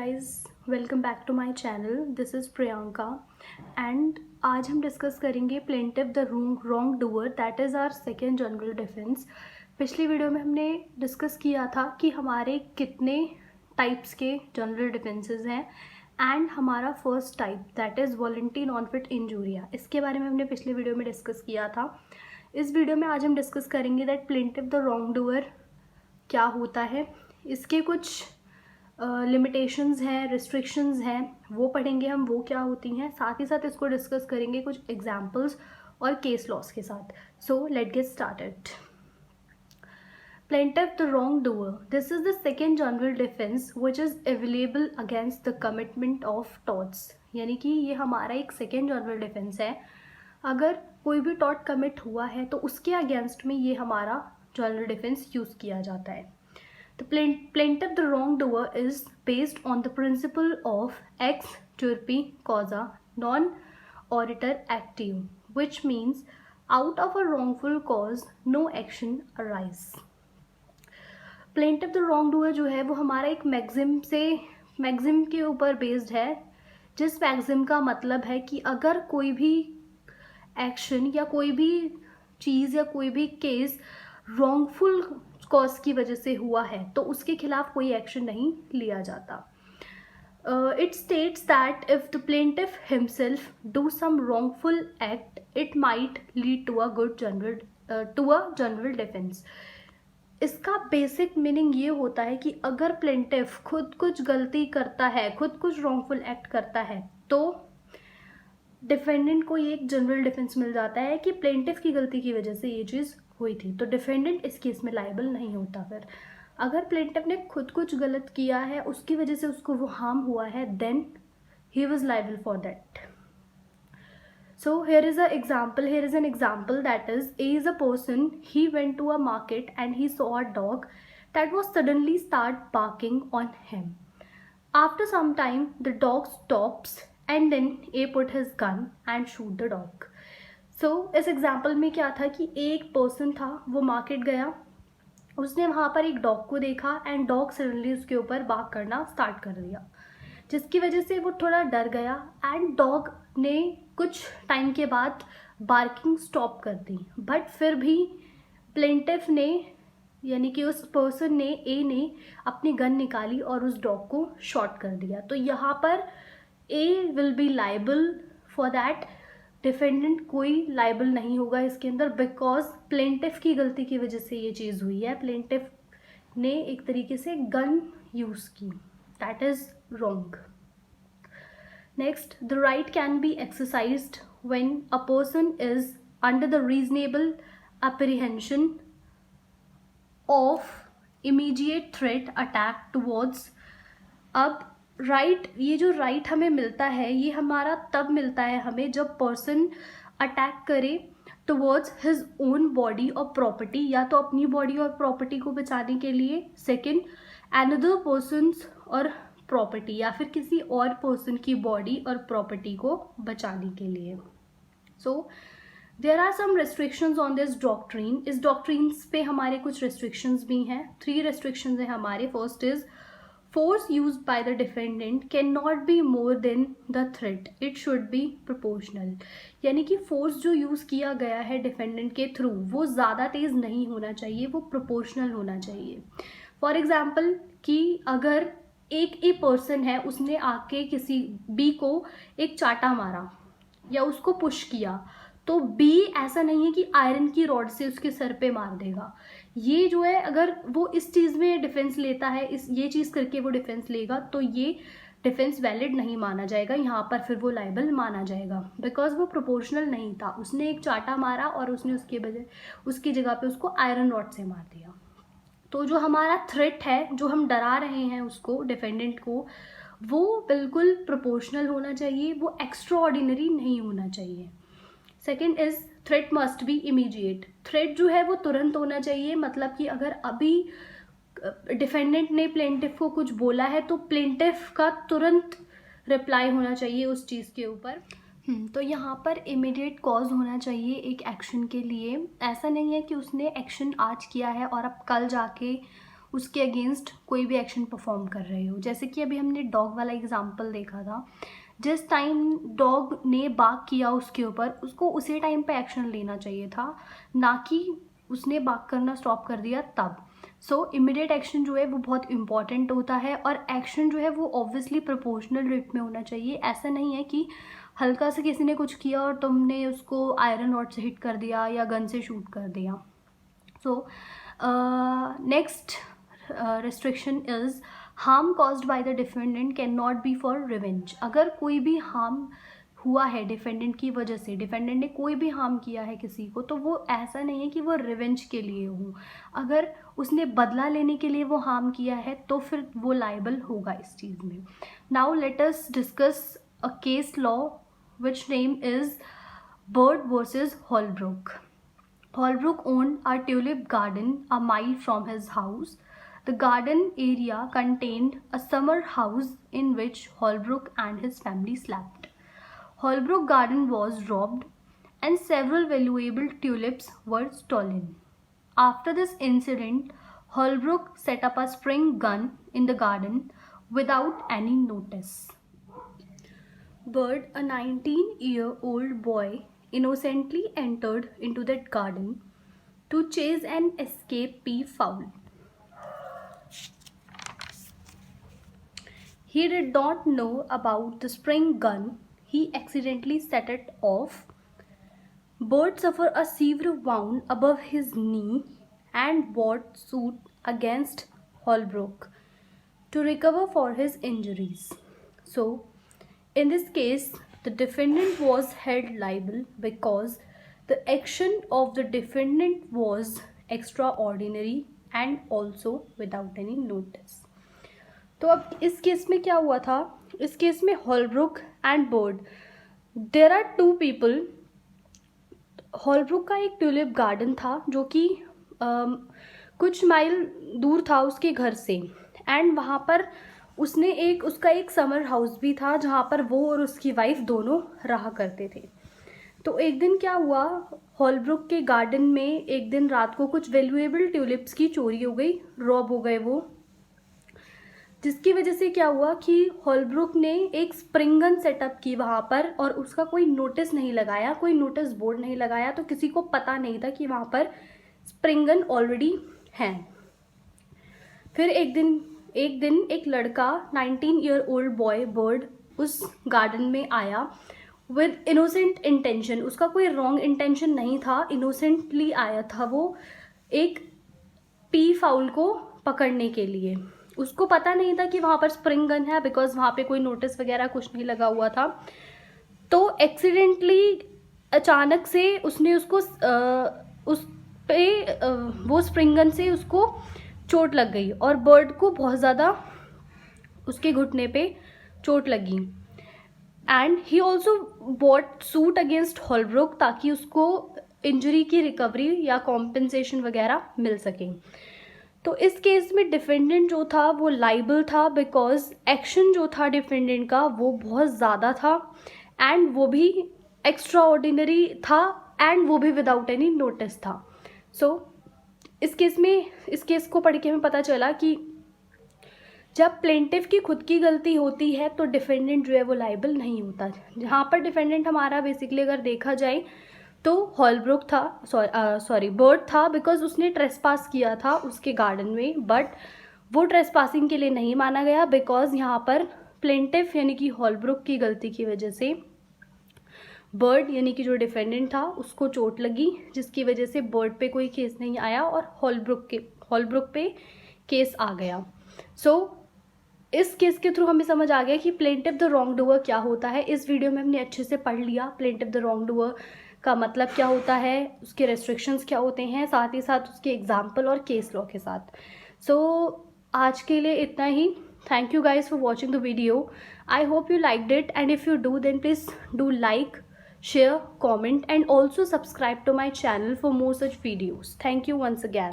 guys, welcome back to my channel. This is Priyanka and आज हम discuss करेंगे plaintiff the wrongdoer, that is our second general defence. पिछली video में हमने discuss किया था कि हमारे कितने टाइप्स के जनरल डिफेंसेस हैं एंड हमारा first type that is voluntary non fit injuria, इसके बारे में हमने पिछले वीडियो में डिस्कस किया था। इस वीडियो में आज हम डिस्कस करेंगे that plaintiff the wrong doer क्या होता है, इसके कुछ लिमिटेशंस हैं, रिस्ट्रिक्शंस हैं, वो पढ़ेंगे हम, वो क्या होती हैं। साथ ही साथ इसको डिस्कस करेंगे कुछ एग्जांपल्स और केस लॉस के साथ। So let get started. Plaintiff the wrongdoer. This is the second general defense which is available against the commitment of torts. यानी कि ये हमारा एक सेकेंड जनरल डिफेंस है। अगर कोई भी टॉर्ट कमिट हुआ है तो उसके अगेंस्ट में ये हमारा जनरल डिफेंस यूज़ किया जाता है। The plaintiff the wrongdoer is based on the principle of ex turpi causa non oritur active, which means out of a wrongful cause no action arise. Plaintiff the wrongdoer जो है वो हमारा एक maxim के ऊपर बेस्ड है, जिस maxim का मतलब है कि अगर कोई भी एक्शन या कोई भी चीज़ या कोई भी केस रॉन्गफुल कॉज की वजह से हुआ है तो उसके खिलाफ कोई एक्शन नहीं लिया जाता। It states that if the plaintiff himself do some wrongful act it might lead to a general defence. इसका बेसिक मीनिंग ये होता है कि अगर प्लेंटिफ खुद कुछ गलती करता है, खुद कुछ रॉन्गफुल एक्ट करता है, तो डिफेंडेंट को ये एक जनरल डिफेंस मिल जाता है कि प्लेंटिफ की गलती की वजह से ये चीज़ हुई थी, तो डिफेंडेंट इस केस में लायबल नहीं होता। फिर अगर प्लेंटिफ ने खुद कुछ गलत किया है, उसकी वजह से उसको वो हार्म हुआ है, then he was liable for that. So here is an example that is a is a person, he went to a market and he saw a dog that was suddenly start barking on him. After some time the dog stops and then a put his gun and shoot the dog. इस example में क्या था कि एक person था, वो market गया, उसने वहाँ पर एक डॉग को देखा एंड डॉग सडनली उसके ऊपर बार्क करना स्टार्ट कर दिया, जिसकी वजह से वो थोड़ा डर गया एंड डॉग ने कुछ टाइम के बाद बार्किंग स्टॉप कर दी। बट फिर भी प्लेंटिफ ने, यानी कि उस पर्सन ने, ए ने अपनी गन निकाली और उस डॉग को शॉट कर दिया। तो यहाँ पर A will be liable for that, defendant कोई लायबल नहीं होगा इसके अंदर, बिकॉज प्लेंटिफ की गलती की वजह से ये चीज़ हुई है। प्लेंटिफ ने एक तरीके से गन यूज़ की, that is wrong. Next, the right can be exercised when a person is under the reasonable apprehension of immediate threat attack towards. अब ये जो राइट हमें मिलता है, ये हमारा तब मिलता है हमें जब पर्सन अटैक करे टुवर्ड्स हिज ओन बॉडी और प्रॉपर्टी, या तो अपनी बॉडी और प्रॉपर्टी को बचाने के लिए, सेकंड अनदर पर्सन्स और प्रॉपर्टी, या फिर किसी और पर्सन की बॉडी और प्रॉपर्टी को बचाने के लिए। So there are some restrictions on this doctrine. इस डॉक्ट्रीन्स पे हमारे कुछ रिस्ट्रिक्शंस भी हैं, 3 रिस्ट्रिक्शंस हैं हमारे। First is force used by the defendant cannot be more than the threat, it should be proportional। यानी कि फोर्स जो यूज़ किया गया है डिफेंडेंट के थ्रू वो ज़्यादा तेज़ नहीं होना चाहिए, वो प्रोपोर्शनल होना चाहिए। फॉर एग्जाम्पल कि अगर एक ही पर्सन है, उसने आके किसी बी को एक चाटा मारा या उसको पुश किया, तो बी ऐसा नहीं है कि आयरन की रॉड से उसके सर पे मार देगा। ये जो है, अगर वो इस चीज़ में डिफेंस लेता है, ये चीज़ करके वो डिफेंस लेगा, तो ये डिफेंस वैलिड नहीं माना जाएगा, यहाँ पर फिर वो लायबल माना जाएगा, बिकॉज वो प्रोपोर्शनल नहीं था। उसने एक चाटा मारा और उसने उसकी जगह पे उसको आयरन रॉड से मार दिया। तो जो हमारा थ्रेट है, जो हम डरा रहे हैं उसको, डिफेंडेंट को, वो बिल्कुल प्रोपोर्शनल होना चाहिए, वो एक्स्ट्रा ऑर्डिनरी नहीं होना चाहिए। Second is threat must be immediate. Threat जो है वो तुरंत होना चाहिए, मतलब कि अगर अभी डिफेंडेंट ने प्लेंटिफ को कुछ बोला है तो प्लेंटिफ का तुरंत रिप्लाई होना चाहिए उस चीज़ के ऊपर। तो यहाँ पर इमीडिएट कॉज होना चाहिए एक एक्शन के लिए। ऐसा नहीं है कि उसने एक्शन आज किया है और अब कल जाके उसके अगेंस्ट कोई भी एक्शन परफॉर्म कर रहे हो। जैसे कि अभी हमने डॉग वाला एग्जांपल देखा था, जिस टाइम डॉग ने बार्क किया उसके ऊपर, उसको उसी टाइम पे एक्शन लेना चाहिए था, ना कि उसने बार्क करना स्टॉप कर दिया तब। सो इमीडिएट एक्शन जो है वो बहुत इंपॉर्टेंट होता है, और एक्शन जो है वो ऑब्वियसली प्रोपोर्शनल रेट में होना चाहिए। ऐसा नहीं है कि हल्का से किसी ने कुछ किया और तुमने उसको आयरन रॉड से हिट कर दिया या गन से शूट कर दिया। So next restriction is harm caused by the defendant cannot be for revenge। अगर कोई भी harm हुआ है डिफेंडेंट की वजह से, डिफेंडेंट ने कोई भी हार्म किया है किसी को, तो वो ऐसा नहीं है कि वो रिवेंज के लिए हो। अगर उसने बदला लेने के लिए वो हार्म किया है तो फिर वो लाइबल होगा इस चीज़ में। Now let us discuss a case law which name is bird versus Holbrooke. Holbrook owned a tulip garden a mile from his house. The garden area contained a summer house in which Holbrook and his family slept. Holbrook garden was robbed and several valuable tulips were stolen. After this incident, Holbrook set up a spring gun in the garden without any notice. Bird, a 19-year-old boy, innocently entered into that garden to chase an escaped peafowl. He did not know about the spring gun. He accidentally set it off. Bird suffered a severe wound above his knee and brought suit against Holbrook to recover for his injuries. So, in this case, the defendant was held liable because the action of the defendant was extraordinary and also without any notice. तो अब इस case में क्या हुआ था, इस case में Holbrook and Bird, there are two people. Holbrook का एक ट्यूलिप गार्डन था जो कि कुछ माइल दूर था उसके घर से, एंड वहाँ पर उसका एक समर हाउस भी था जहाँ पर वो और उसकी वाइफ दोनों रहा करते थे। तो एक दिन क्या हुआ, हॉलब्रुक के गार्डन में एक दिन रात को कुछ वैल्यूएबल ट्यूलिप्स की चोरी हो गई, रॉब हो गए वो, जिसकी वजह से क्या हुआ कि हॉलब्रुक ने एक स्प्रिंग गन सेटअप की वहाँ पर, और उसका कोई नोटिस नहीं लगाया, कोई नोटिस बोर्ड नहीं लगाया, तो किसी को पता नहीं था कि वहाँ पर स्प्रिंग गन ऑलरेडी है। फिर एक दिन एक लड़का 19-year-old बॉय बर्ड उस गार्डन में आया विद इनोसेंट इंटेंशन। उसका कोई रॉन्ग इंटेंशन नहीं था, इनोसेंटली आया था वो एक पी फाउल को पकड़ने के लिए। उसको पता नहीं था कि वहाँ पर स्प्रिंग गन है, बिकॉज वहाँ पे कोई नोटिस वगैरह कुछ नहीं लगा हुआ था। तो एक्सीडेंटली अचानक से उसने उसको उस पे वो स्प्रिंग गन से उसको चोट लग गई और बर्ड को बहुत ज़्यादा उसके घुटने पे चोट लगी। And he also bought suit against Holbrooke ताकि उसको इंजरी की रिकवरी या कॉम्पेंसेशन वगैरह मिल सके। तो इस केस में डिफेंडेंट जो था वो लाइबल था, बिकॉज एक्शन जो था डिफेंडेंट का वो बहुत ज़्यादा था, एंड वो भी एक्स्ट्रा ऑर्डिनरी था, एंड वो भी विदाउट एनी नोटिस था। सो इस केस को पढ़ के हमें पता चला कि जब प्लेंटिफ की खुद की गलती होती है तो डिफेंडेंट जो है वो लाइबल नहीं होता। जहाँ पर डिफेंडेंट हमारा बेसिकली अगर देखा जाए तो हॉलब्रुक था, बर्ड था, बिकॉज उसने ट्रेसपास किया था उसके गार्डन में, बट वो ट्रेसपासिंग के लिए नहीं माना गया, बिकॉज यहाँ पर प्लेंटिफ यानी कि हॉलब्रुक की गलती की वजह से बर्ड यानी कि जो डिफेंडेंट था उसको चोट लगी, जिसकी वजह से बर्ड पे कोई केस नहीं आया और हॉलब्रुक पे केस आ गया। सो इस केस के थ्रू हमें समझ आ गया कि प्लेंटिफ द रॉन्ग डूअर क्या होता है। इस वीडियो में हमने अच्छे से पढ़ लिया प्लेंटिफ द रॉन्ग डूअर का मतलब क्या होता है, उसके रेस्ट्रिक्शंस क्या होते हैं, साथ ही साथ उसके एग्जाम्पल और केस लॉ के साथ। सो आज के लिए इतना ही। Thank you guys for watching the video. I hope you liked it, and if you do, then please do like, share, comment, and also subscribe to my channel for more such videos. Thank you once again.